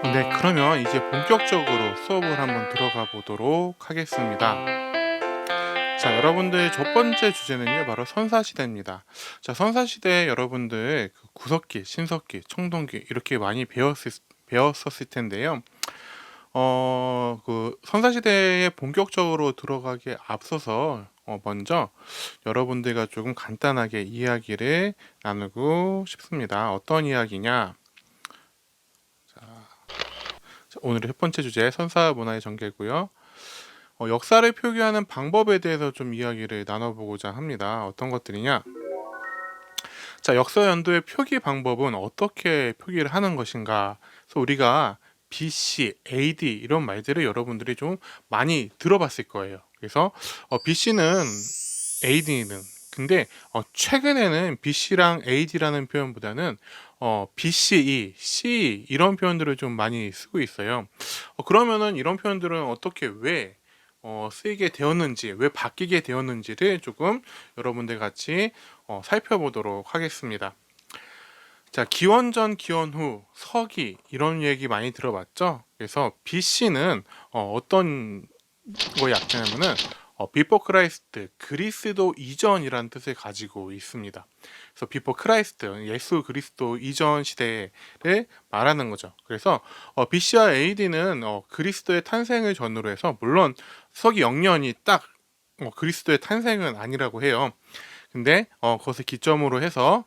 네, 그러면 이제 본격적으로 수업을 한번 들어가 보도록 하겠습니다. 자, 여러분들 첫 번째 주제는요, 바로 선사시대입니다. 자, 선사시대 여러분들 그 구석기, 신석기, 청동기 이렇게 많이 배웠었을 텐데요. 그 선사시대에 본격적으로 들어가기에 앞서서 먼저 여러분들과 조금 간단하게 이야기를 나누고 싶습니다. 어떤 이야기냐? 자, 오늘의 첫 번째 주제 선사 문화의 전개고요. 역사를 표기하는 방법에 대해서 좀 이야기를 나눠보고자 합니다. 어떤 것들이냐? 자, 역사 연도의 표기 방법은 어떻게 표기를 하는 것인가? 그래서 우리가 BC, AD 이런 말들을 여러분들이 좀 많이 들어봤을 거예요. 그래서 BC는 AD는 근데 최근에는 BC랑 AD라는 표현보다는 BCE, CE 이런 표현들을 좀 많이 쓰고 있어요. 그러면은 이런 표현들은 어떻게 왜 쓰이게 되었는지, 왜 바뀌게 되었는지를 조금 여러분들 같이 살펴보도록 하겠습니다. 자, 기원전, 기원후, 서기 이런 얘기 많이 들어봤죠? 그래서 BC는 어떤 거에 약자냐면은 before Christ, 그리스도 이전이라는 뜻을 가지고 있습니다. 그래서 before Christ, 예수 그리스도 이전 시대를 말하는 거죠. 그래서 BC와 AD는 그리스도의 탄생을 전후로 해서 물론 서기 0년이 딱 그리스도의 탄생은 아니라고 해요. 근데 그것을 기점으로 해서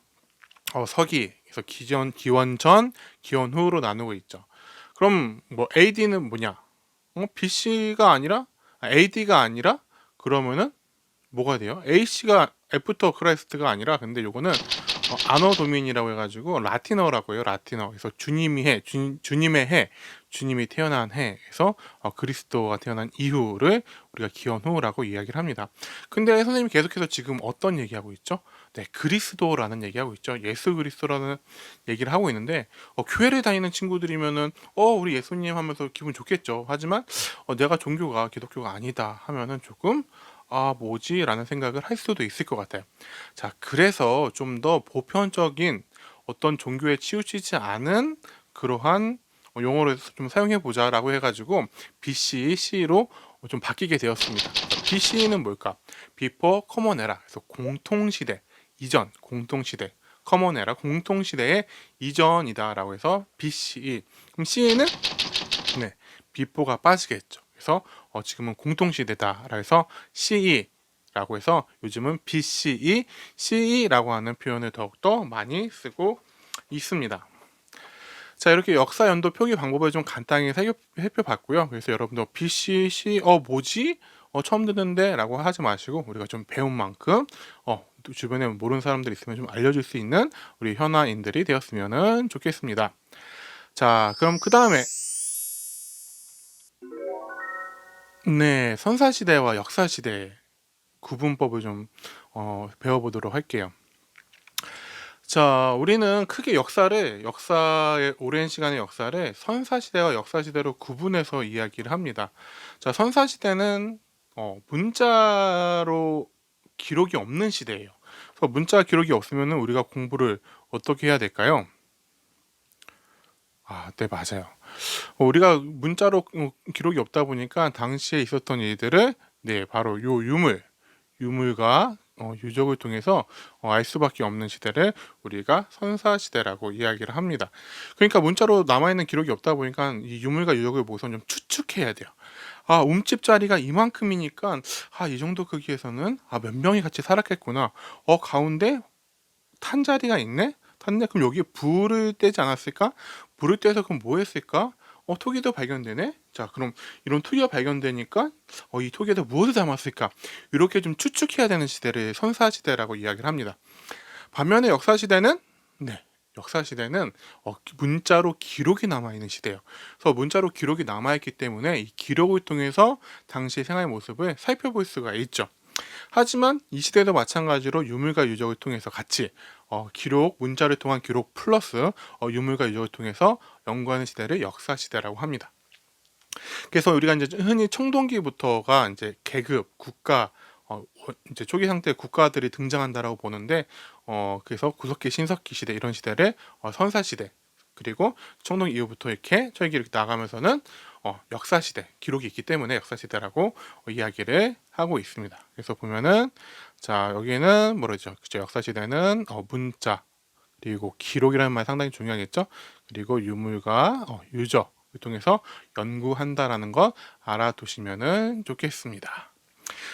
서기, 그래서 기원전, 기원후로 나누고 있죠. 그럼 뭐 AD는 뭐냐? BC가 아니라 AD가 아니라 그러면은 뭐가 돼요? AC가 애프터 크라이스트가 아니라 근데 요거는 아너 도민이라고 해가지고 라틴어라고 해요. 라틴어. 그래서 주님의 해, 주님이 태어난 해. 그래서 그리스도가 태어난 이후를 우리가 기원후라고 이야기를 합니다. 근데 선생님이 계속해서 지금 어떤 얘기하고 있죠? 네, 그리스도라는 얘기하고 있죠. 예수 그리스도라는 얘기를 하고 있는데 교회를 다니는 친구들이면은 우리 예수님 하면서 기분 좋겠죠. 하지만 내가 종교가 기독교가 아니다 하면은 조금 뭐지? 라는 생각을 할 수도 있을 것 같아요. 자, 그래서 좀 더 보편적인 어떤 종교에 치우치지 않은 그러한 용어를 좀 사용해 보자라고 해가지고 BC, CE로 좀 바뀌게 되었습니다. BC는 뭘까? Before Common Era. 그래서 공통시대, 이전, 공통시대. 커먼 에라, 공통시대의 이전이다라고 해서 BCE. 그럼 CE는 네, 비포가 빠지겠죠. 그래서 지금은 공통시대다라고 해서 CE라고 해서 요즘은 BCE, CE라고 하는 표현을 더욱더 많이 쓰고 있습니다. 자, 이렇게 역사 연도 표기 방법을 좀 간단히 살펴봤고요. 그래서 여러분도 BC, C, 뭐지? 처음 듣는데 라고 하지 마시고 우리가 좀 배운 만큼 또 주변에 모르는 사람들 있으면 좀 알려줄 수 있는 우리 현아인들이 되었으면 좋겠습니다. 자, 그럼 그 다음에 네, 선사시대와 역사시대 구분법을 좀 배워보도록 할게요. 자, 우리는 크게 역사의 오랜 시간의 역사를 선사시대와 역사시대로 구분해서 이야기를 합니다. 자, 선사시대는 문자로 기록이 없는 시대예요. 그래서 문자 기록이 없으면 우리가 공부를 어떻게 해야 될까요? 네, 맞아요. 우리가 문자로 기록이 없다 보니까 당시에 있었던 일들을 네, 바로 요 유물과 유적을 통해서 알 수밖에 없는 시대를 우리가 선사시대라고 이야기를 합니다. 그러니까 문자로 남아있는 기록이 없다 보니까 이 유물과 유적을 보고서 좀 추측해야 돼요. 움집 자리가 이만큼이니까 이 정도 크기에서는 몇 명이 같이 살았겠구나. 가운데 탄 자리가 있네? 탔네? 그럼 여기에 불을 떼지 않았을까? 불을 떼서 그럼 뭐 했을까? 토기도 발견되네? 자, 그럼 이런 토기가 발견되니까 이 토기에다 무엇을 담았을까? 이렇게 좀 추측해야 되는 시대를 선사시대라고 이야기를 합니다. 반면에 역사시대는 네, 역사시대는 문자로 기록이 남아있는 시대예요. 그래서 문자로 기록이 남아있기 때문에 이 기록을 통해서 당시의 생활 모습을 살펴볼 수가 있죠. 하지만 이 시대도 마찬가지로 유물과 유적을 통해서 같이 문자를 통한 기록 플러스 유물과 유적을 통해서 연구하는 시대를 역사시대라고 합니다. 그래서 우리가 이제 흔히 청동기부터가 이제 계급, 국가, 이제 초기 상태의 국가들이 등장한다라고 보는데, 그래서 구석기, 신석기 시대 이런 시대를 선사시대 그리고 청동 이후부터 이렇게 철기 이렇게 나가면서는 역사 시대 기록이 있기 때문에 역사 시대라고 이야기를 하고 있습니다. 그래서 보면은 자 여기는 뭐라죠? 그죠? 역사 시대는 문자 그리고 기록이라는 말 상당히 중요하겠죠. 그리고 유물과 유적을 통해서 연구한다라는 것 알아두시면 좋겠습니다.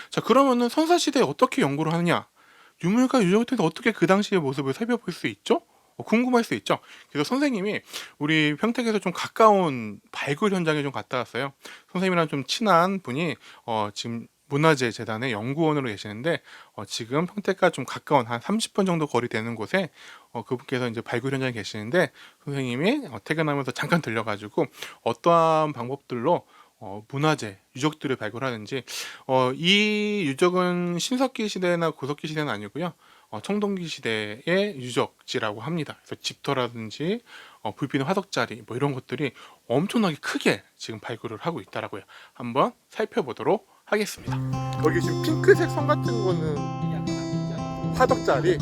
자 그러면은 선사시대에 어떻게 연구를 하느냐, 유물과 유적을 통해서 어떻게 그 당시의 모습을 살펴볼 수 있죠? 궁금할 수 있죠. 그래서 선생님이 우리 평택에서 좀 가까운 발굴 현장에 좀 갔다 왔어요. 선생님이랑 좀 친한 분이 지금 문화재 재단의 연구원으로 계시는데 지금 평택과 좀 가까운 한 30분 정도 거리 되는 곳에 그분께서 이제 발굴 현장에 계시는데 선생님이 퇴근하면서 잠깐 들려가지고 어떠한 방법들로 문화재 유적들을 발굴하는지, 이 유적은 신석기 시대나 구석기 시대는 아니고요. 청동기 시대의 유적지라고 합니다. 그래서 집터라든지 불피는 화석자리 뭐 이런 것들이 엄청나게 크게 지금 발굴을 하고 있다라고요. 한번 살펴보도록 하겠습니다. 여기 지금 핑크색 선 같은 거는 화덕자리.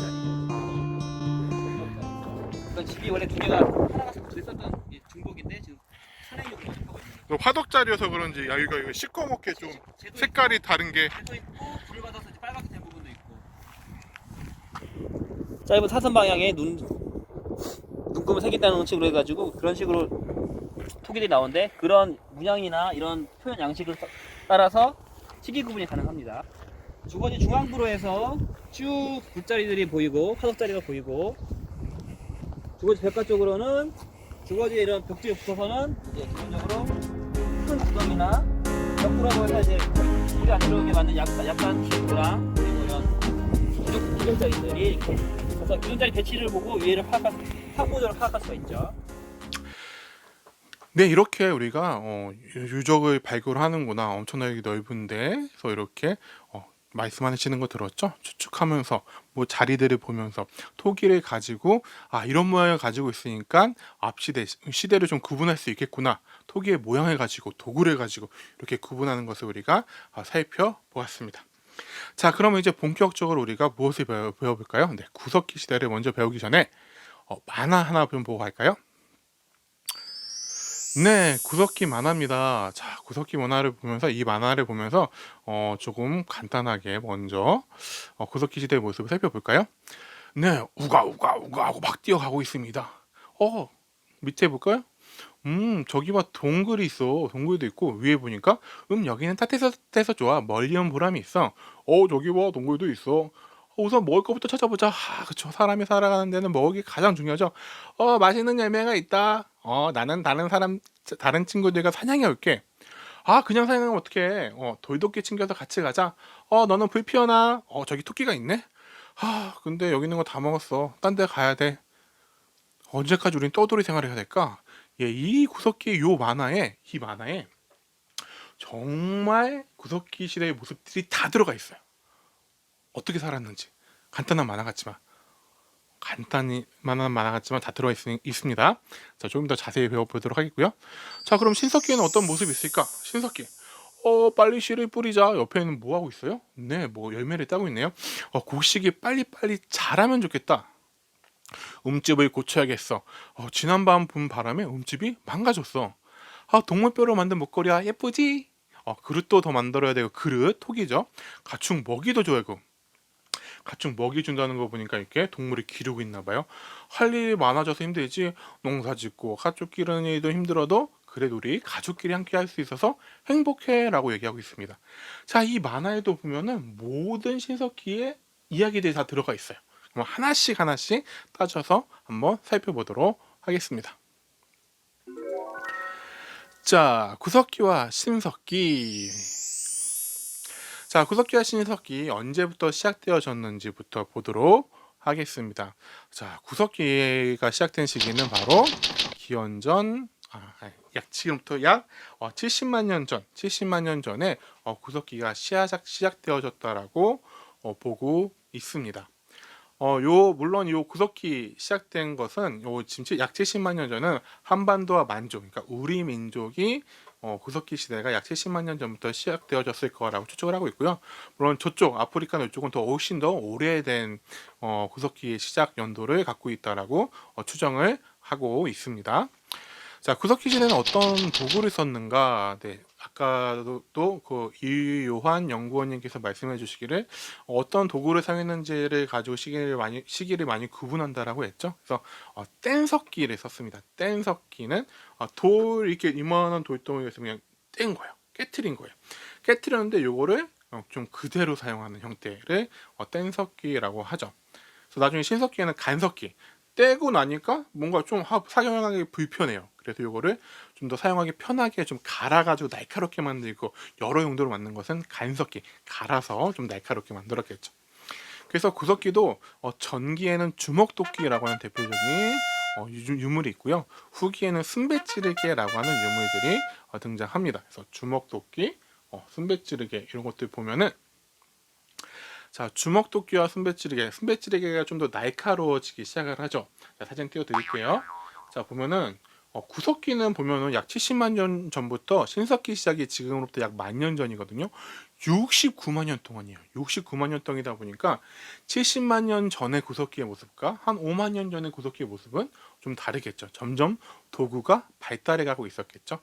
그 집이 원래 두 개가 하나가 있었던 중복인데 지금 산행역으로 하고 있는 거예요. 화덕자리여서 그런지 여기가 이거 시꺼멓게 좀 쟤도 색깔이 있고, 다른 게. 쟤도 있고 불을 받아서 이제 빨갛게 된 부분도 있고. 짧은 사선 방향에 눈금을 새긴다는 식으로 해가지고 그런 식으로 토기들이 나오는데 그런 문양이나 이런 표현 양식을 따라서 시기 구분이 가능합니다. 주거지 중앙부로 해서 쭉 굴자리들이 보이고 화석자리가 보이고, 주거지 벽가 쪽으로는 주거지에 이런 벽지에 붙어서는 이제 기본적으로 큰 구덩이나 벽구라고 해서 이제 물이 안 들어오게 만든 약간 긴 도랑 그리고 이런 기존자리들이 이렇게 그래서 기존자리 배치를 보고 위에를 파고적으로 파악할 수가 있죠. 네, 이렇게 우리가 유적을 발굴하는구나. 엄청나게 넓은데, 그래서 이렇게 말씀하시는 거 들었죠? 추측하면서 뭐 자리들을 보면서 토기를 가지고 이런 모양을 가지고 있으니까 시대를 좀 구분할 수 있겠구나. 토기의 모양을 가지고 도구를 가지고 이렇게 구분하는 것을 우리가 살펴보았습니다. 자, 그러면 이제 본격적으로 우리가 무엇을 배워볼까요? 네, 구석기 시대를 먼저 배우기 전에 만화 하나 좀 보고 갈까요? 네, 구석기 만화입니다. 자, 구석기 만화를 보면서 조금 간단하게 먼저 구석기 시대의 모습을 살펴볼까요? 네, 우가 우가 우가 하고 막 뛰어가고 있습니다. 밑에 볼까요? 저기 봐, 동굴이 있어. 동굴도 있고 위에 보니까 여기는 따뜻해서 좋아. 멀리 온 보람이 있어. 저기 봐, 동굴도 있어. 우선 먹을 것부터 찾아보자. 그쵸. 사람이 살아가는 데는 먹을 게 가장 중요하죠. 맛있는 열매가 있다. 나는 다른 친구들과 사냥해 올게. 그냥 사냥하면 어떡해. 돌도끼 챙겨서 같이 가자. 너는 불 피워놔. 저기 토끼가 있네. 근데 여기 있는 거 다 먹었어. 딴 데 가야 돼. 언제까지 우린 떠돌이 생활을 해야 될까? 예, 이 만화에 정말 구석기 시대의 모습들이 다 들어가 있어요. 어떻게 살았는지. 간단한 만화 같지만 다 들어가 있습니다. 자, 조금 더 자세히 배워보도록 하겠고요. 자, 그럼 신석기에는 어떤 모습이 있을까? 신석기. 빨리 씨를 뿌리자. 옆에는 뭐 하고 있어요? 네, 뭐 열매를 따고 있네요. 곡식이 빨리빨리 자라면 좋겠다. 움집을 고쳐야겠어. 지난밤 분 바람에 움집이 망가졌어. 동물뼈로 만든 목걸이야. 예쁘지? 그릇도 더 만들어야 되고, 그릇, 톡이죠. 가축 먹이도 줘야 고, 가축 먹이 준다는 거 보니까 이렇게 동물이 기르고 있나 봐요. 할 일이 많아져서 힘들지. 농사 짓고 가축 기르는 일도 힘들어도 그래도 우리 가족끼리 함께 할 수 있어서 행복해 라고 얘기하고 있습니다. 자, 이 만화에도 보면은 모든 신석기의 이야기들이 다 들어가 있어요. 그럼 하나씩 따져서 한번 살펴보도록 하겠습니다. 자, 구석기와 신석기. 자, 구석기와 신석기 언제부터 시작되어졌는지부터 보도록 하겠습니다. 자, 구석기가 시작된 시기는 바로 기원전 지금부터 약 70만 년 전에 구석기가 시작되어졌다라고 보고 있습니다. 물론 요 구석기 시작된 것은 지금 약 70만 년 전은 한반도와 만족, 그러니까 우리 민족이 구석기 시대가 약 70만 년 전부터 시작되어졌을 거라고 추측을 하고 있고요. 물론 저쪽 아프리카나 이쪽은 훨씬 더 오래된 구석기의 시작 연도를 갖고 있다라고 추정을 하고 있습니다. 자, 구석기 시대는 어떤 도구를 썼는가? 네, 아까도 그 이요한 연구원님께서 말씀해 주시기를 어떤 도구를 사용했는지를 가지고 시기를 많이 구분한다라고 했죠. 그래서 뗀석기를 썼습니다. 뗀석기는 돌 이렇게 이만한 돌덩이에서 그냥 뗀 거예요. 깨트린 거예요. 깨트렸는데 요거를 좀 그대로 사용하는 형태를 뗀석기라고 하죠. 그래서 나중에 신석기에는 간석기, 떼고 나니까 뭔가 좀 사용하기 불편해요. 그래서 이거를 좀 더 사용하기 편하게 좀 갈아가지고 날카롭게 만들고 여러 용도로 만든 것은 간석기, 갈아서 좀 날카롭게 만들었겠죠. 그래서 구석기도 전기에는 주먹도끼라고 하는 대표적인 유물이 있고요. 후기에는 순배찌르개라고 하는 유물들이 등장합니다. 그래서 주먹도끼, 순배찌르개 이런 것들 보면은 자, 주먹도끼와 순배찌르개가 좀 더 날카로워지기 시작을 하죠. 자, 사진 띄워드릴게요. 자, 보면은 구석기는 보면은 약 70만 년 전부터 신석기 시작이 지금으로부터 약 10,000년 전이거든요. 69만 년 동안이에요. 69만 년 동이다 보니까 70만 년 전의 구석기의 모습과 한 5만 년 전의 구석기의 모습은 좀 다르겠죠. 점점 도구가 발달해 가고 있었겠죠.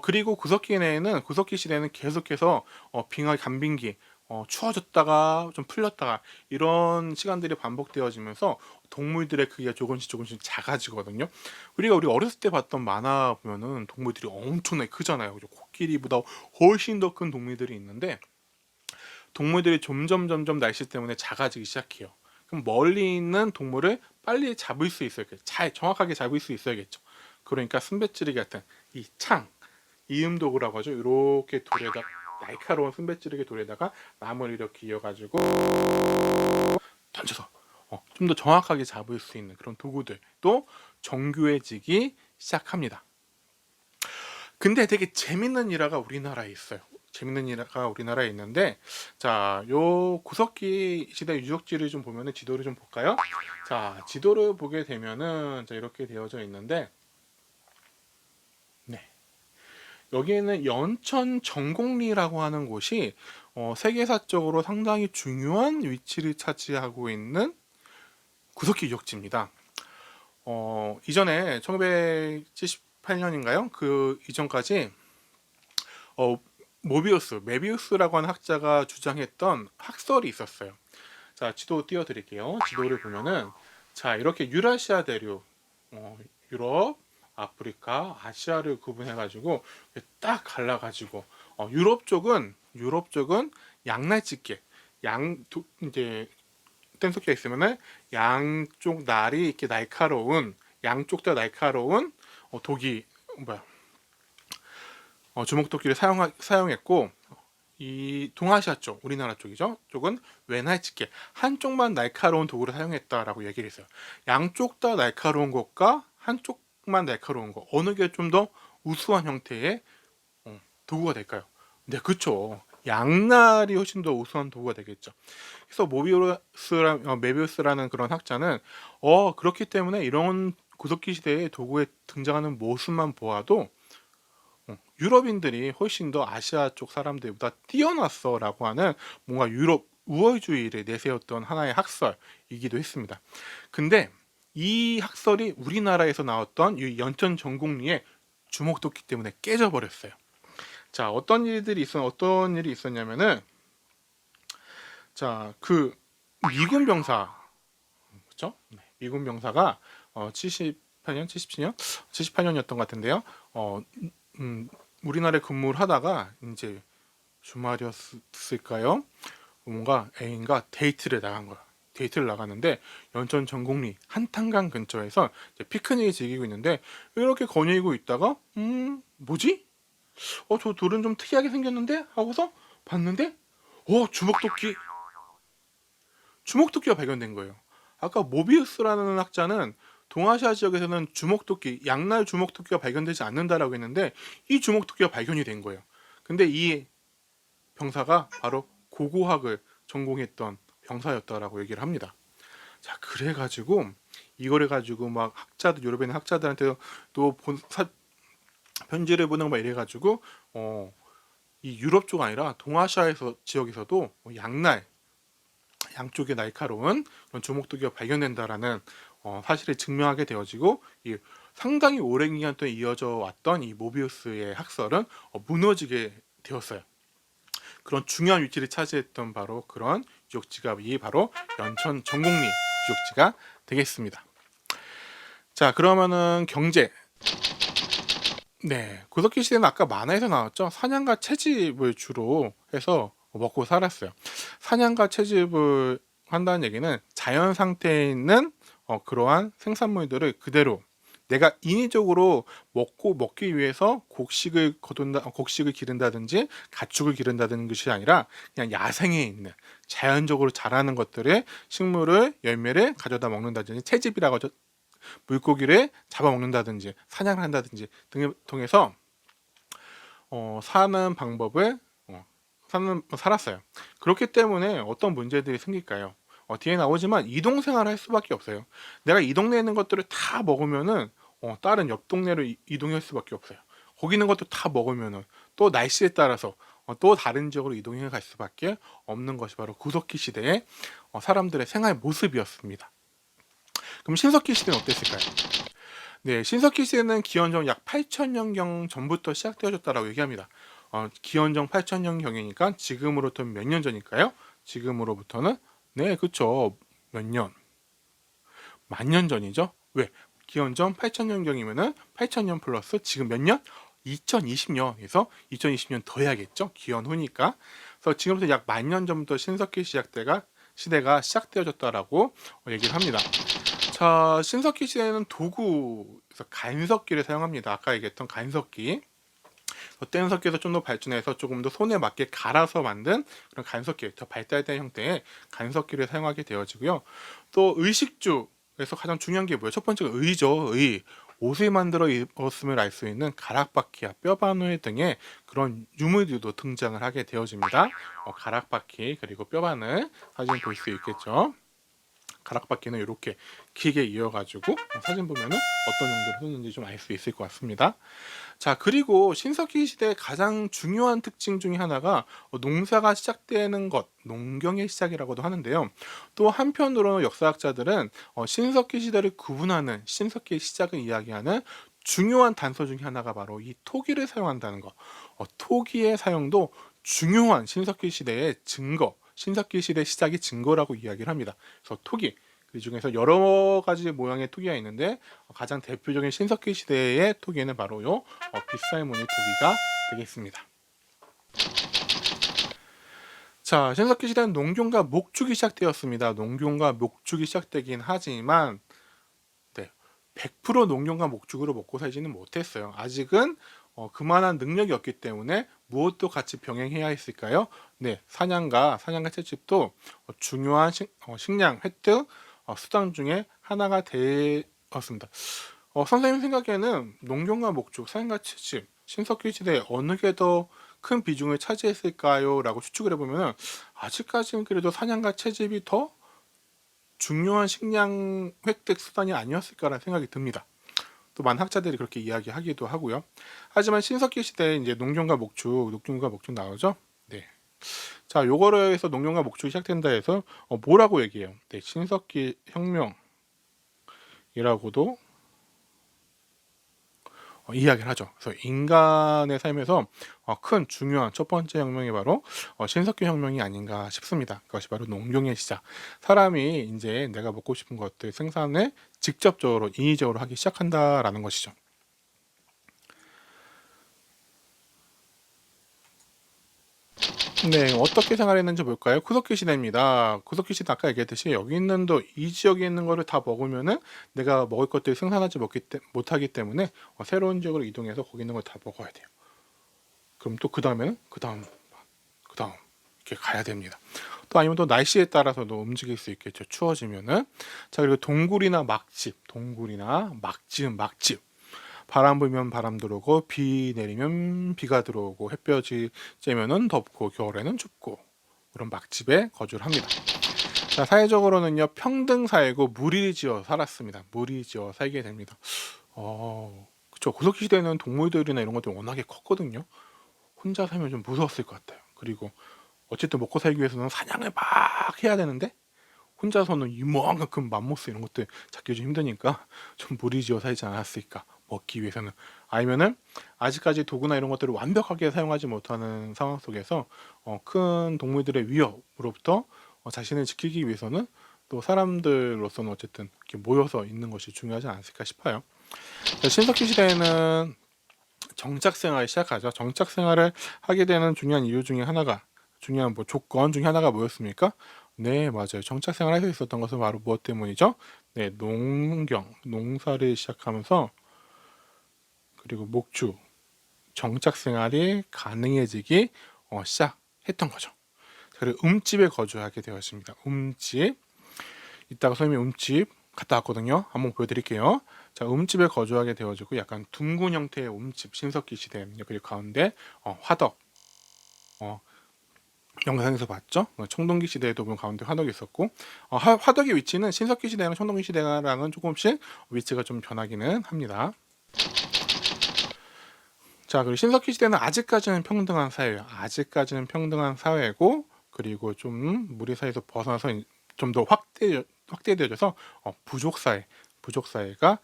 그리고 구석기 내에는 구석기 시대는 계속해서 빙하 간빙기 추워졌다가 좀 풀렸다가 이런 시간들이 반복되어지면서 동물들의 크기가 조금씩 작아지거든요. 우리가 어렸을 때 봤던 만화 보면은 동물들이 엄청나게 크잖아요. 그죠? 코끼리보다 훨씬 더 큰 동물들이 있는데 동물들이 점점 날씨 때문에 작아지기 시작해요. 그럼 멀리 있는 동물을 빨리 잡을 수 있어야겠죠. 잘 정확하게 잡을 수 있어야겠죠. 그러니까 순배찌르기 같은 이 창, 이음도구라고 하죠. 이렇게 돌에다 날카로운 순배찌르기 돌에다가 나무를 이렇게 이어가지고 던져서 좀 더 정확하게 잡을 수 있는 그런 도구들도 정교해지기 시작합니다. 근데 되게 재밌는 일화가 우리나라에 있어요. 재밌는 일화가 우리나라에 있는데, 자, 요 구석기 시대 유적지를 좀 보면은 지도를 좀 볼까요? 자, 지도를 보게 되면은 자, 이렇게 되어져 있는데, 네. 여기에는 연천 정곡리라고 하는 곳이 세계사적으로 상당히 중요한 위치를 차지하고 있는 구석기 유적지입니다. 이전에 1978년인가요? 그 이전까지 메비우스라고 하는 학자가 주장했던 학설이 있었어요. 자, 지도 띄워드릴게요. 지도를 보면은 자, 이렇게 유라시아 대륙, 유럽, 아프리카, 아시아를 구분해가지고 딱 갈라가지고 유럽 쪽은 양날집게, 이제 뗀석기가 있으면은 양쪽 날이 이렇게 날카로운 양쪽 다 날카로운 독이 뭐야 주먹도끼를 사용했고 이 동아시아 쪽 우리나라 쪽이죠. 쪽은 외날집게 한쪽만 날카로운 도구를 사용했다라고 얘기를 했어요. 양쪽 다 날카로운 것과 한쪽만 날카로운 것 어느 게 좀 더 우수한 형태의 도구가 될까요? 네, 그쵸. 양날이 훨씬 더 우수한 도구가 되겠죠. 그래서 메비우스라는 그런 학자는 그렇기 때문에 이런 구석기 시대의 도구에 등장하는 모습만 보아도 유럽인들이 훨씬 더 아시아 쪽 사람들보다 뛰어났어라고 하는 뭔가 유럽 우월주의를 내세웠던 하나의 학설이기도 했습니다. 근데 이 학설이 우리나라에서 나왔던 이 연천 정곡리의 주목도끼 때문에 깨져버렸어요. 자, 어떤 일이 있었냐면은 자, 그 미군 병사 그렇죠? 네, 미군 병사가 78년이었던 것 같은데요. 우리나라에 근무를 하다가 이제 주말이었을까요? 뭔가 애인과 데이트를 나간 거야. 데이트를 나갔는데 연천 정곡리 한탄강 근처에서 이제 피크닉을 즐기고 있는데 이렇게 거닐고 있다가 뭐지? 저 돌은 좀 특이하게 생겼는데 하고서 봤는데 주먹도끼가 발견된 거예요. 아까 모비우스라는 학자는 동아시아 지역에서는 양날 주먹도끼가 발견되지 않는다라고 했는데 이 주먹도끼가 발견이 된 거예요. 근데 이 병사가 바로 고고학을 전공했던 병사였다라고 얘기를 합니다. 자, 그래가지고 이거를 가지고 막 유럽에 있는 학자들한테 또 편지를 보내고 막 이래가지고 이 유럽 쪽 아니라 동아시아에서 지역에서도 양쪽에 날카로운 그런 주먹도끼가 발견된다라는 사실을 증명하게 되어지고 이 상당히 오랜 기간 동안 이어져 왔던 이 모비우스의 학설은 무너지게 되었어요. 그런 중요한 위치를 차지했던 바로 그런 유적지가 이 바로 연천 정곡리 유적지가 되겠습니다. 자, 그러면은 경제. 네, 구석기 시대는 아까 만화에서 나왔죠. 사냥과 채집을 주로 해서 먹고 살았어요. 사냥과 채집을 한다는 얘기는 자연 상태에 있는 그러한 생산물들을 그대로 내가 인위적으로 먹기 위해서 곡식을 기른다든지 가축을 기른다는 것이 아니라 그냥 야생에 있는 자연적으로 자라는 것들의 식물을 열매를 가져다 먹는다든지 채집이라고 하죠. 물고기를 잡아먹는다든지 사냥을 한다든지 등을 통해서 사는 방법을 살았어요. 그렇기 때문에 어떤 문제들이 생길까요? 뒤에 나오지만 이동 생활을 할 수밖에 없어요. 내가 이 동네에 있는 것들을 다 먹으면은 다른 옆 동네로 이동할 수밖에 없어요. 거기 있는 것도 다 먹으면은 또 날씨에 따라서 또 다른 지역으로 이동해 갈 수밖에 없는 것이 바로 구석기 시대의 사람들의 생활 모습이었습니다. 그럼 신석기 시대는 어땠을까요? 네, 신석기 시대는 기원전 약 8천년경 전부터 시작되어졌다라고 얘기합니다. 기원전 8천년경이니까 지금으로부터 몇 년 전일까요? 지금으로부터는 네, 그쵸. 몇 년? 만 년 전이죠. 왜? 기원전 8천년경이면은 8천년 플러스 지금 몇 년? 2020년에서 2020년 더 해야겠죠. 기원 후니까. 그래서 지금부터 약 만 년 전부터 신석기 시대가 시작되어졌다라고 얘기를 합니다. 자, 신석기 시대는 도구에서 간석기를 사용합니다. 아까 얘기했던 간석기. 뗀석기에서 좀 더 발전해서 조금 더 손에 맞게 갈아서 만든 그런 간석기, 더 발달된 형태의 간석기를 사용하게 되어지고요. 또 의식주에서 가장 중요한 게 뭐예요? 첫 번째가 의죠. 의. 옷을 만들어 입었음을 알 수 있는 가락바퀴와 뼈바늘 등의 그런 유물들도 등장을 하게 되어집니다. 가락바퀴 그리고 뼈바늘 사진 볼 수 있겠죠. 가락바퀴는 이렇게 길게 이어가지고 사진 보면은 어떤 용도로 쓰는지 좀 알 수 있을 것 같습니다. 자, 그리고 신석기 시대의 가장 중요한 특징 중에 하나가 농사가 시작되는 것, 농경의 시작이라고도 하는데요. 또 한편으로는 역사학자들은 신석기 시대를 구분하는 신석기의 시작을 이야기하는 중요한 단서 중에 하나가 바로 이 토기를 사용한다는 것. 토기의 사용도 중요한 신석기 시대의 증거, 신석기 시대 시작이 증거라고 이야기를 합니다. 그래서 토기, 그 중에서 여러 가지 모양의 토기가 있는데 가장 대표적인 신석기 시대의 토기는 바로 요 빗살무늬 토기가 되겠습니다. 자, 신석기 시대는 농경과 목축이 시작되었습니다. 농경과 목축이 시작되긴 하지만 100% 농경과 목축으로 먹고 살지는 못했어요. 아직은 그만한 능력이 없기 때문에 무엇도 같이 병행해야 했을까요? 네, 사냥과 채집도 중요한 식량 획득 수단 중에 하나가 되었습니다. 선생님 생각에는 농경과 목축, 사냥과 채집, 신석기 시대에 어느 게 더 큰 비중을 차지했을까요? 라고 추측을 해보면 아직까지는 그래도 사냥과 채집이 더 중요한 식량 획득 수단이 아니었을까라는 생각이 듭니다. 또 많은 학자들이 그렇게 이야기하기도 하고요. 하지만 신석기 시대에 이제 농경과 목축 나오죠. 네. 자, 요거를 해서 농경과 목축이 시작된다 해서 뭐라고 얘기해요? 네, 신석기 혁명이라고도 이야기를 하죠. 그래서 인간의 삶에서 큰 중요한 첫 번째 혁명이 바로 신석기 혁명이 아닌가 싶습니다. 그것이 바로 농경의 시작. 사람이 이제 내가 먹고 싶은 것들 생산을 직접적으로 인위적으로 하기 시작한다라는 것이죠. 네, 어떻게 생활했는지 볼까요? 구석기 시대입니다. 구석기 시대 아까 얘기했듯이 여기 있는 이 지역에 있는 거를 다 먹으면은 내가 먹을 것들을 생산하지 못하기 때문에 새로운 지역으로 이동해서 거기 있는 걸 다 먹어야 돼요. 그럼 또 그 다음 이렇게 가야 됩니다. 또 아니면 또 날씨에 따라서도 움직일 수 있겠죠. 추워지면은. 자, 그리고 동굴이나 막집. 바람 불면 바람 들어오고 비 내리면 비가 들어오고 햇볕이 쬐면은 덥고 겨울에는 춥고 그런 막집에 거주를 합니다. 자, 사회적으로는요 평등 사회고 무리지어 살았습니다. 무리지어 살게 됩니다. 그쵸. 구석기 시대는 동물들이나 이런 것들이 워낙에 컸거든요. 혼자 살면 좀 무서웠을 것 같아요. 그리고 어쨌든 먹고 살기 위해서는 사냥을 막 해야 되는데 혼자서는 이만큼 맘모스 이런 것들 잡기 좀 힘드니까 좀 무리지어 살지 않았을까, 먹기 위해서는. 아니면은 아직까지 도구나 이런 것들을 완벽하게 사용하지 못하는 상황 속에서 큰 동물들의 위협으로부터 자신을 지키기 위해서는 또 사람들로서는 어쨌든 이렇게 모여서 있는 것이 중요하지 않을까 싶어요. 신석기 시대에는 정착 생활을 시작하죠. 정착 생활을 하게 되는 중요한 이유 중에 하나가, 중요한 조건 중에 하나가 뭐였습니까? 네, 맞아요. 정착 생활을 할 수 있었던 것은 바로 무엇 때문이죠? 네, 농사를 시작하면서, 그리고 목축, 정착 생활이 가능해지기 시작했던 거죠. 그리고 음집에 거주하게 되었습니다. 음집, 이따가 선생님이 음집 갔다 왔거든요. 한번 보여드릴게요. 자, 음집에 거주하게 되어지고 약간 둥근 형태의 음집, 신석기 시대. 그리고 가운데 화덕, 영상에서 봤죠? 청동기 시대에도 보면 가운데 화덕이 있었고, 화덕의 위치는 신석기 시대랑 청동기 시대랑은 조금씩 위치가 좀 변하기는 합니다. 자, 그리고 신석기 시대는 아직까지는 평등한 사회예요. 아직까지는 평등한 사회고, 그리고 좀 무리 사회에서 벗어나서 좀 더 확대되어져서 부족사회가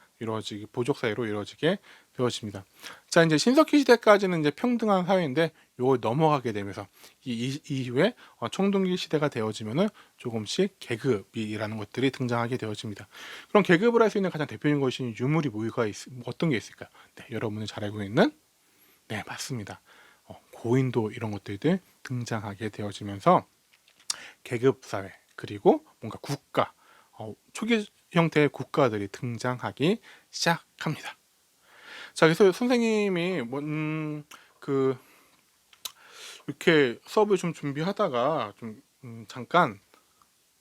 부족사회로 이루어지게 되어집니다. 자, 이제 신석기 시대까지는 이제 평등한 사회인데, 요걸 넘어가게 되면서 이후에 청동기 시대가 되어지면은 조금씩 계급이라는 것들이 등장하게 되어집니다. 그럼 계급을 할 수 있는 가장 대표적인 것이 유물이 어떤 게 있을까요? 네, 여러분이 잘 알고 있는, 네, 맞습니다. 고인도 이런 것들이 등장하게 되어지면서 계급 사회, 그리고 뭔가 국가, 초기 형태의 국가들이 등장하기 시작합니다. 자, 그래서 선생님이 이렇게 수업을 좀 준비하다가 잠깐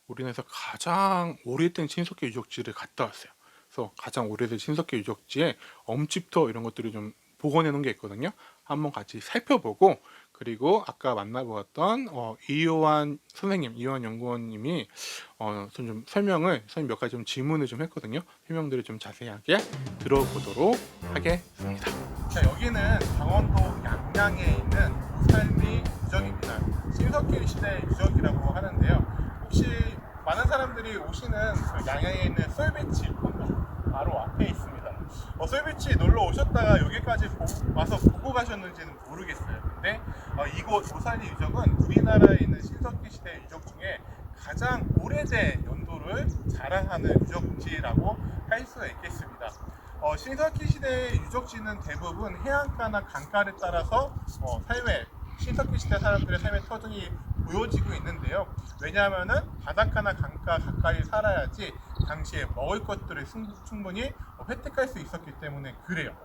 우리나라에서 가장 오래된 신석기 유적지를 갔다 왔어요. 그래서 가장 오래된 신석기 유적지에 엄집터 이런 것들을 좀 복원해 놓은 게 있거든요. 한번 같이 살펴보고, 그리고 아까 만나보았던 이요한 연구원님이 좀 선생님 몇 가지 좀 질문을 좀 했거든요. 설명들을 좀 자세하게 들어보도록 하겠습니다. 자, 여기는 강원도 양양에 있는 우살리 유적입니다. 신석기 시대 유적이라고 하는데요. 혹시 많은 사람들이 오시는 양양에 있는 썰배치 바로 앞에 있습니다. 썰배치 놀러 오셨다가 여기까지 와서 보고 가셨는지는 모르겠어요. 근데 이곳 우살리 유적은 우리나라에 있는 신석기 시대 유적 중에 가장 오래된 연도를 자랑하는 유적지라고 할 수 있겠습니다. 신석기 시대의 유적지는 대부분 해안가나 강가를 따라서 신석기 시대 사람들의 삶의 터전이 보여지고 있는데요. 왜냐하면은 바닷가나 강가 가까이 살아야지 당시에 먹을 것들을 충분히 획득할 수 있었기 때문에 그래요.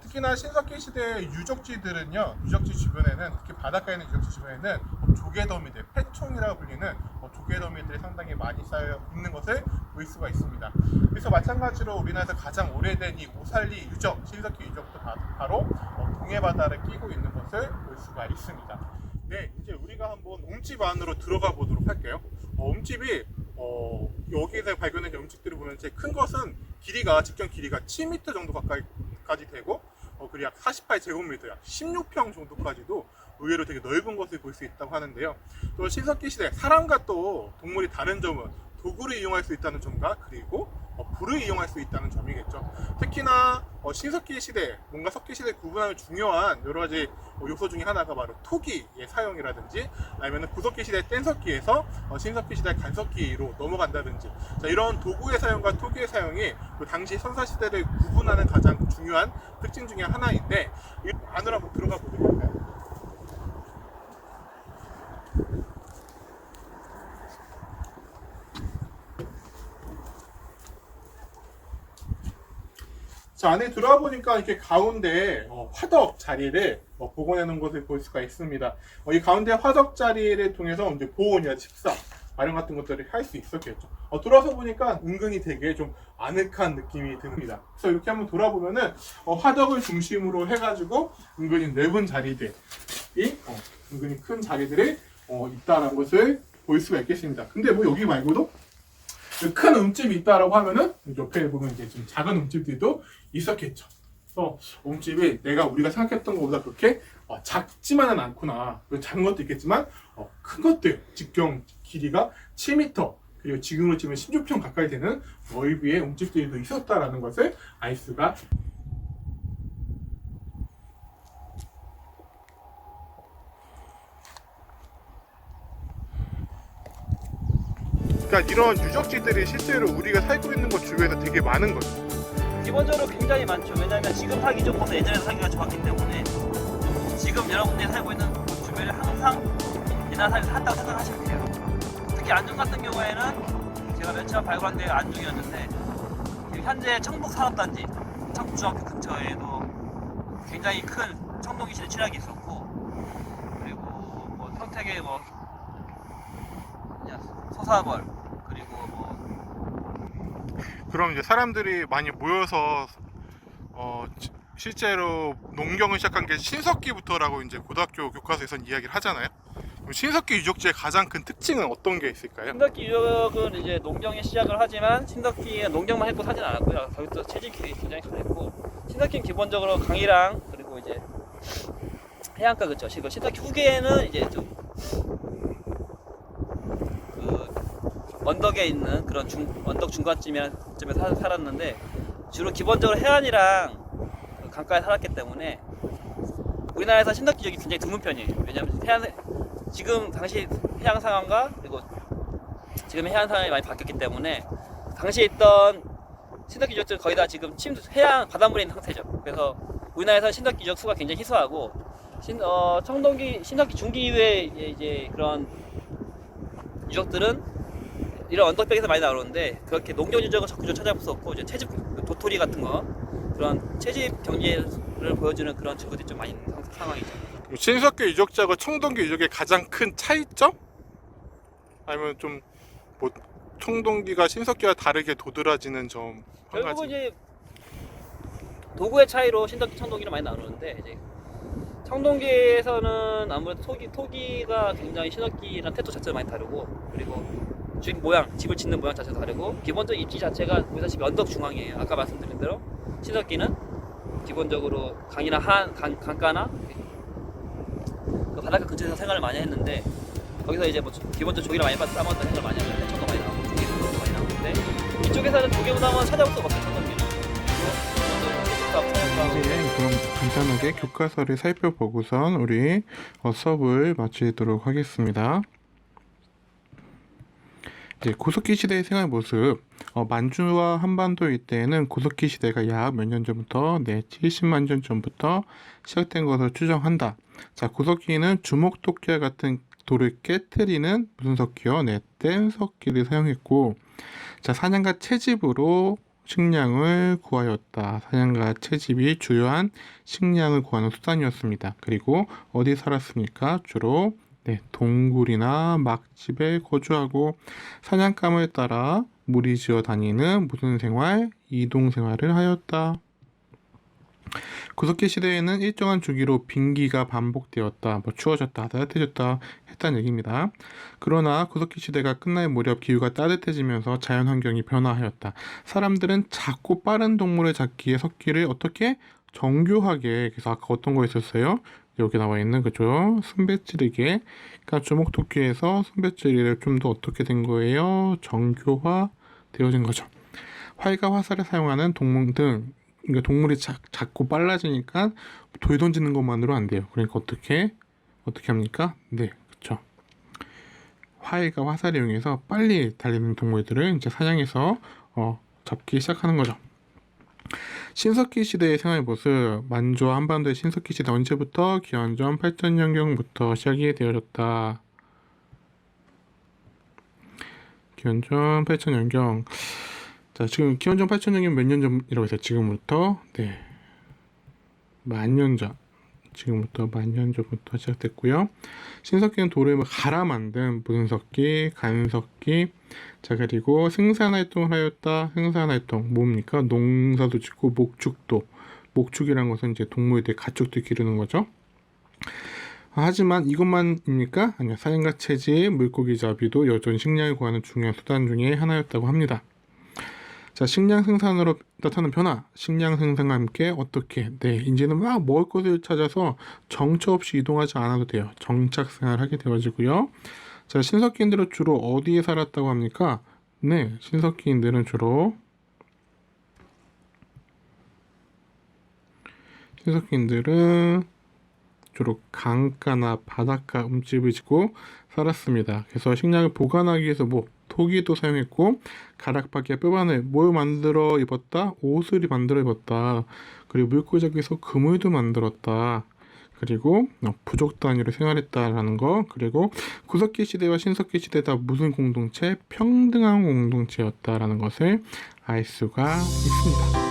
특히나 신석기 시대의 유적지들은요, 유적지 주변에는, 특히 바닷가에 있는 유적지 주변에는 조개더미들, 패총이라고 불리는 조개더미들이 상당히 많이 쌓여 있는 것을 볼 수가 있습니다. 그래서 마찬가지로 우리나라에서 가장 오래된 이 우살리 유적, 신석기 유적도 바로 동해바다를 끼고 있는 것을 볼 수가 있습니다. 네, 이제 우리가 한번 음집 안으로 들어가 보도록 할게요. 음집이 여기서 발견된 음식들을 보면 제일 큰 것은 직경 길이가 7m 정도 가까이까지 되고, 그리고 약 48제곱미터, 약 16평 정도까지도 의외로 되게 넓은 것을 볼 수 있다고 하는데요. 또 신석기 시대 사람과 또 동물이 다른 점은 도구를 이용할 수 있다는 점과, 그리고 불을 이용할 수 있다는 점이겠죠. 특히나 신석기 시대, 뭔가 석기 시대 구분하는 중요한 여러 가지 요소 중에 하나가 바로 토기의 사용이라든지, 아니면 구석기 시대 뗀석기에서 신석기 시대 간석기로 넘어간다든지, 자, 이런 도구의 사용과 토기의 사용이 그 당시 선사 시대를 구분하는 가장 중요한 특징 중에 하나인데, 이 안으로 한번 들어가 보도록 할까요? 자, 안에 들어와 보니까 이렇게 가운데 화덕 자리를 복원해 놓은 것을 볼 수가 있습니다. 이 가운데 화덕 자리를 통해서 이제 보온이나 식사, 마련 같은 것들을 할 수 있었겠죠. 들어와서 보니까 은근히 되게 좀 아늑한 느낌이 듭니다. 그래서 이렇게 한번 돌아보면은 화덕을 중심으로 해가지고 은근히 넓은 자리들이, 은근히 큰 자리들이 있다라는 것을 볼 수가 있겠습니다. 근데 뭐 여기 말고도 큰 음집이 있다라고 하면은 옆에 보면 이제 좀 작은 음집들도 있었겠죠. 그래서 음집이 우리가 생각했던 것보다 그렇게 작지만은 않구나. 작은 것도 있겠지만 큰 것들, 직경 길이가 7m, 그리고 지금으로 치면 16평 가까이 되는 넓이의 움집들도 있었다라는 것을 알 수가. 그러니까 이런 유적지들이 실제로 우리가 살고 있는 곳 주변에서 되게 많은 거죠. 기본적으로 굉장히 많죠. 왜냐하면 지금 살기 좋고서 예전에 살기가 좋았기 때문에 지금 여러분들이 살고 있는 곳 주변에 항상 옛날 살기 샀다고 생각하시면 돼요. 특히 안중 같은 경우에는 제가 며칠 전 발굴한 데가 안중이었는데 현재 청북 산업단지 청북중학교 근처에도 굉장히 큰 청동기실의 취락이 있었고, 그리고 뭐 평택의 뭐 그냥 소사벌, 그리고 뭐 그럼 이제 사람들이 많이 모여서 실제로 농경을 시작한 게 신석기부터라고 이제 고등학교 교과서에선 이야기를 하잖아요. 그럼 신석기 유적지의 가장 큰 특징은 어떤 게 있을까요? 신덕기 유적은 이제 농경에 시작을 하지만 신덕기는 농경만 했고 사진 않았고요. 거기서 채집이 굉장히 강했고, 신덕기는 기본적으로 강이랑 그리고 이제 해안가 그쵸. 그리고 신덕기 후기에는 이제 좀 언덕에 있는 그런 언덕 중간쯤에 살았는데 주로 기본적으로 해안이랑 그 강가에 살았기 때문에 우리나라에서 신덕기 유적이 굉장히 드문 편이에요. 왜냐하면 지금 당시 해양 상황과 그리고 지금의 해안 상황이 많이 바뀌었기 때문에 당시에 있던 신덕기 유적들은 거의 다 지금 해양 바닷물에 있는 상태죠. 그래서 우리나라에서 신덕기 유적 수가 굉장히 희소하고 신덕기 중기 이후에 이제 그런 유적들은 이런 언덕백에서 많이 나오는데 그렇게 농경 유적은 적극적으로 찾아볼 수 없고, 이제 채집 도토리 같은 거 그런 채집 경지를 보여주는 그런 증거들이 좀 많이 있는 상황이죠. 신석기 유적지하고 청동기 유적의 가장 큰 차이점? 아니면 좀 뭐 청동기가 신석기와 다르게 도드라지는 점 한 결국은 가지. 이제 도구의 차이로 신덕기, 청동기는 많이 나누는데, 이제 청동기에서는 아무래도 토기가 굉장히 신덕기랑 태도 자체가 많이 다르고, 그리고 집 모양, 집을 짓는 모양 자체가 다르고, 기본적인 입지 자체가 보시다시피 언덕 중앙이에요. 아까 말씀드린 대로 신덕기는 기본적으로 강이나 강가나 그 바닷가 근처에서 생활을 많이 했는데, 거기서 이제 뭐 기본적으로 조개를 많이 싸먹었던 생각을 많이 하면 해초도 많이 나오고 조개도 많이 나오는데, 이쪽에서는 조개보다는 찾아볼 수가 없어요. 청동기는 네, 그럼 간단하게 교과서를 살펴보고선 우리 수업을 마치도록 하겠습니다. 이제 고석기 시대의 생활 모습. 만주와 한반도 이때에는 고석기 시대가 약 몇 년 전부터 70만 년 전부터 시작된 것으로 추정한다. 자, 고석기는 주먹토끼와 같은 돌을 깨트리는 무슨 석기요? 뗀석기를 사용했고, 자, 사냥과 채집으로 식량을 구하였다. 사냥과 채집이 주요한 식량을 구하는 수단이었습니다. 그리고 어디 살았습니까? 주로 동굴이나 막집에 거주하고 사냥감을 따라 무리지어 다니는 무슨 생활? 이동 생활을 하였다. 고석기 시대에는 일정한 주기로 빈기가 반복되었다. 추워졌다, 따뜻해졌다 했다는 얘기입니다. 그러나 고석기 시대가 끝날 무렵 기후가 따뜻해지면서 자연 환경이 변화하였다. 사람들은 작고 빠른 동물을 잡기에 석기를 어떻게? 정교하게. 그래서 아까 어떤 거 있었어요? 여기 나와 있는 거죠. 순배찌르기. 그러니까 주먹토끼에서 순배찌르기를 좀 더 어떻게 된 거예요? 정교화 되어진 거죠. 활과 화살을 사용하는 동물 등, 그러니까 동물이 작고 빨라지니까 돌 던지는 것만으로 안 돼요. 그러니까 어떻게 합니까? 네, 그렇죠. 활과 화살을 이용해서 빨리 달리는 동물들을 이제 사냥해서 잡기 시작하는 거죠. 신석기 시대의 생활 모습. 만주와 한반도의 신석기 시대 언제부터? 기원전 8000년경부터 시작이 되어졌다. 기원전 8000년경. 자, 지금 기원전 8000년경 몇 년 전이라고 했어요? 지금부터 만년 전. 지금부터 만년 전부터 시작됐고요. 신석기는 돌을 갈아 만든 무슨석기, 간석기. 자, 그리고 생산활동을 하였다. 생산활동 뭡니까? 농사도 짓고 목축도. 목축이란 것은 이제 동물들, 가축들 기르는 거죠. 하지만 이것만입니까? 아니요. 사냥과 채집, 물고기 잡이도 여전히 식량을 구하는 중요한 수단 중에 하나였다고 합니다. 자, 식량 생산으로 나타나는 변화. 식량 생산과 함께 어떻게? 이제는 막 먹을 것을 찾아서 정처 없이 이동하지 않아도 돼요. 정착 생활을 하게 되어지고요. 자, 신석기인들은 주로 어디에 살았다고 합니까? 네, 신석기인들은 주로 강가나 바닷가 움집을 짓고 살았습니다. 그래서 식량을 보관하기 위해서 토기도 사용했고, 가락바퀴에 뼈바늘 뭘 만들어 입었다? 옷을 만들어 입었다. 그리고 물고기에서 그물도 만들었다. 그리고 부족 단위로 생활했다라는 거. 그리고 구석기 시대와 신석기 시대 다 무슨 공동체? 평등한 공동체였다라는 것을 알 수가 있습니다.